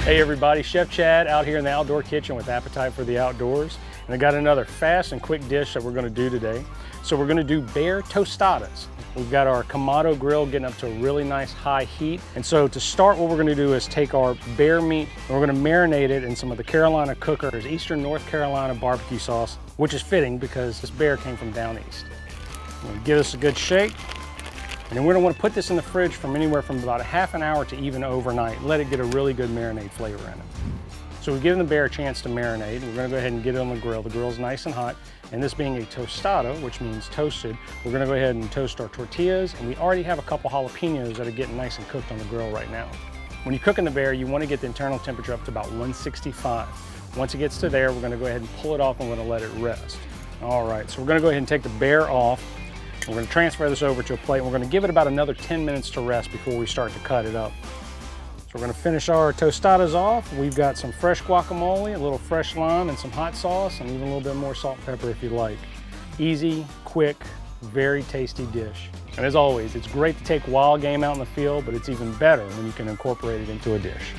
Hey everybody, Chef Chad out here in the outdoor kitchen with Appetite for the Outdoors. And I got another fast and quick dish that we're gonna do today. So we're gonna do Bear Tostados. We've got our Kamado Grill getting up to a really nice high heat. And so to start, what we're gonna do is take our bear meat and we're gonna marinate it in some of the Carolina Cooker's Eastern North Carolina barbecue sauce, which is fitting because this bear came from down east. We're gonna give this a good shake. And then we're gonna wanna put this in the fridge from anywhere from about a half an hour to even overnight. Let it get a really good marinade flavor in it. So we've given the bear a chance to marinate. We're gonna go ahead and get it on the grill. The grill's nice and hot. And this being a tostado, which means toasted, we're gonna go ahead and toast our tortillas. And we already have a couple jalapenos that are getting nice and cooked on the grill right now. When you're cooking the bear, you wanna get the internal temperature up to about 165. Once it gets to there, we're gonna go ahead and pull it off and we're gonna let it rest. All right, so we're gonna go ahead and take the bear off. We're going to transfer this over to a plate and we're going to give it about another 10 minutes to rest before we start to cut it up. So we're going to finish our tostadas off. We've got some fresh guacamole, a little fresh lime, and some hot sauce, and even a little bit more salt and pepper if you like. Easy, quick, very tasty dish. And as always, it's great to take wild game out in the field, but it's even better when you can incorporate it into a dish.